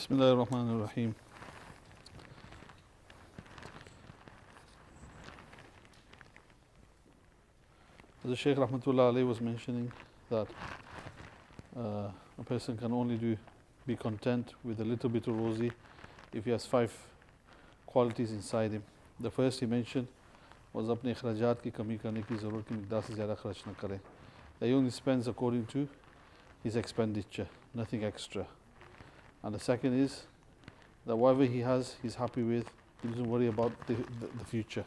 Bismillah ar-Rahman ar-Rahim. The Shaykh Rahmatullah alayhi was mentioning that a person can only be content with a little bit of rosy if he has 5 qualities inside him. The first he mentioned was apne ikhrajat ki kami karne ki zarurat ki miqdar se zyada kharch na kare. That he only spends according to his expenditure, nothing extra. And the second is that whatever he has, he's happy with. He doesn't worry about the future.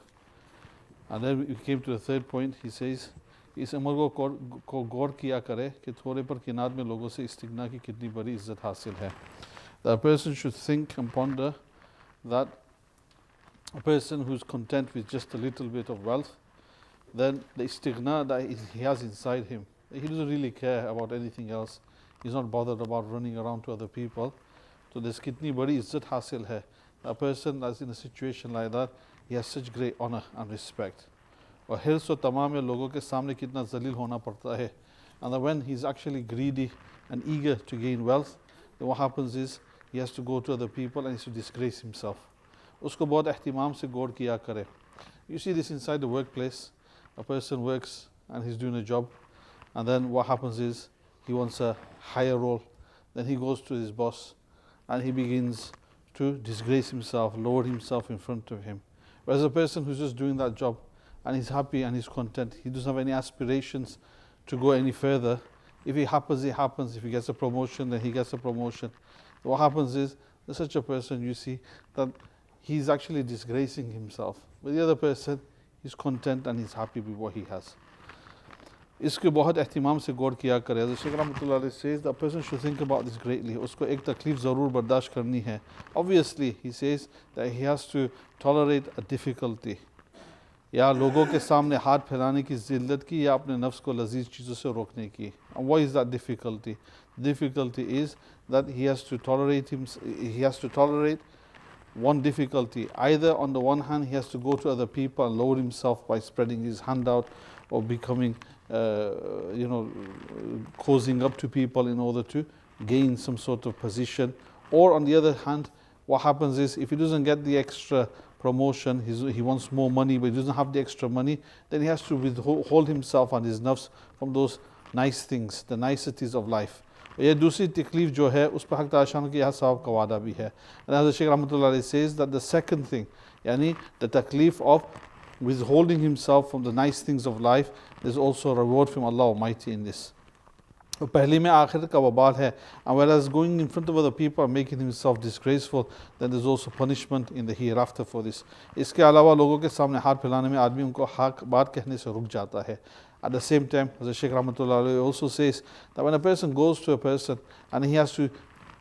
And then we came to the third point. He says, इस अमल को गौर किया करे कि थोड़े पर किनार में लोगों से इस्तिगना की कितनी बड़ी इज्जत हासिल है. That a person should think and ponder that a person who's content with just a little bit of wealth, then the istighna that he has inside him, he doesn't really care about anything else. He's not bothered about running around to other people. So this kitni badi izzat hasil hai. A person that's in a situation like that, he has such great honor and respect. और हिर्स और तमाम लोगों के सामने कितना ज़लील होना पड़ता है. And then when he's actually greedy and eager to gain wealth, then what happens is he has to go to other people and he has to disgrace himself. उसको बहुत एहतिमाम से गौर किया करे. You see this inside the workplace. A person works and he's doing a job, and then what happens is he wants a higher role. Then he goes to his boss and he begins to disgrace himself, lower himself in front of him. Whereas a person who's just doing that job and he's happy and he's content, he doesn't have any aspirations to go any further. If it happens, it happens. If he gets a promotion, then he gets a promotion. What happens is, there's such a person, you see, that he's actually disgracing himself. But the other person, he's content and he's happy with what he has. इसके बहुत एहतिमाम से गौर किया करे. The Shaykh Rahmatullah alayhi says that a person should think about this greatly. उसको एक तकलीफ ज़रूर बर्दाश्त करनी है. Obviously, he says that he has to tolerate a difficulty. या लोगों के सामने हाथ फैलाने की जिल्लत की या अपने नफ्स को लजीज चीज़ों से रोकने की. And what is that difficulty? Difficulty is that he has to tolerate one difficulty. Either on the one hand he has to go to other people and lower himself by spreading his hand out or becoming causing up to people in order to gain some sort of position. Or on the other hand, what happens is if he doesn't get the extra promotion, he wants more money but he doesn't have the extra money, then he has to withhold himself and his nafs from those nice things, the niceties of life. ये दूसरी तकलीफ जो है उस पर हक़ ताशान की यहाँ सवाब का वादा भी है. And as the Shaykh Rahmatullah says that the second thing, yani the taklif of withholding himself from the nice things of life, there's also a reward from Allah Almighty in this. तो पहले में आखिरत का वबाल है. And whereas going in front of other people and making himself disgraceful, then there's also punishment in the hereafter for this. इसके अलावा लोगों के सामने हाथ फैलाने में आदमी उनको हक बात कहने से रुक जाता है. At the same time, as the Shaykh Rahmatullah alayhi also says that when a person goes to a person and he has to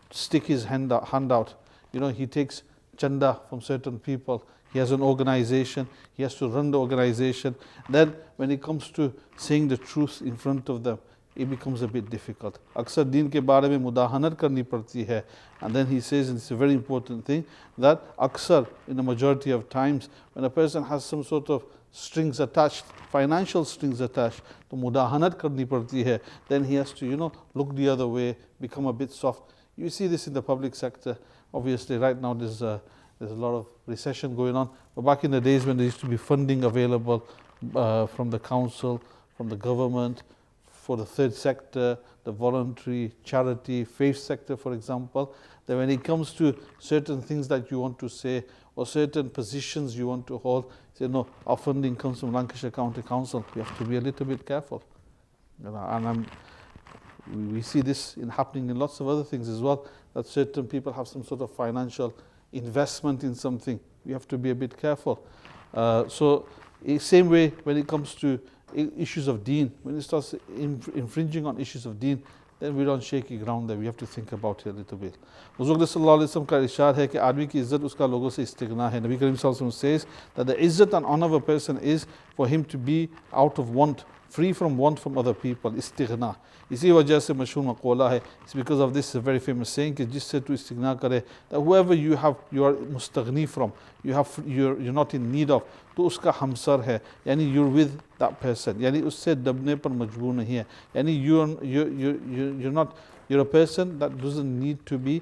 stick his hand out, he takes chanda from certain people, he has an organization, he has to run the organization. Then when it comes to saying the truth in front of them, it becomes a bit difficult. अक्सर दीन के बारे में मुदाहनत करनी पड़ती है. And then he says, and it's a very important thing, that अक्सर, in the majority of times, when a person has some sort of strings attached, financial strings attached, तो मुदाहनत करनी पड़ती है. Then he has to, look the other way, become a bit soft. You see this in the public sector. Obviously, right now there's a lot of recession going on. But back in the days when there used to be funding available from the council, from the government, for the third sector, the voluntary, charity, faith sector, for example, that when it comes to certain things that you want to say or certain positions you want to hold, say, no, our funding comes from Lancashire County Council. We have to be a little bit careful. And we see this happening in lots of other things as well, that certain people have some sort of financial investment in something. We have to be a bit careful. So, same way when it comes to issues of deen, when it starts infringing on issues of deen, then we're on shaky ground there. We have to think about it a little bit. Huzur sallallahu alaihi wasallam का इरशाद है कि आदमी की इज्जत उसका लोगों से इस्तिगना है. Nabi Karim sallallahu alaihi wasallam says that the izzat and honor of a person is for him to be out of want, free from want from other people, istighna. इसी वजह से मशहूर मक़ूला है. It's because of this, a very famous saying कि जिससे तू इस्तिगना करे, that whoever you are मुस्तगनी from, you're not in need of, तो उसका हमसर है, यानी you're with that person, यानी उससे दबने पर मजबूर नहीं है, यानी you're a person that doesn't need to be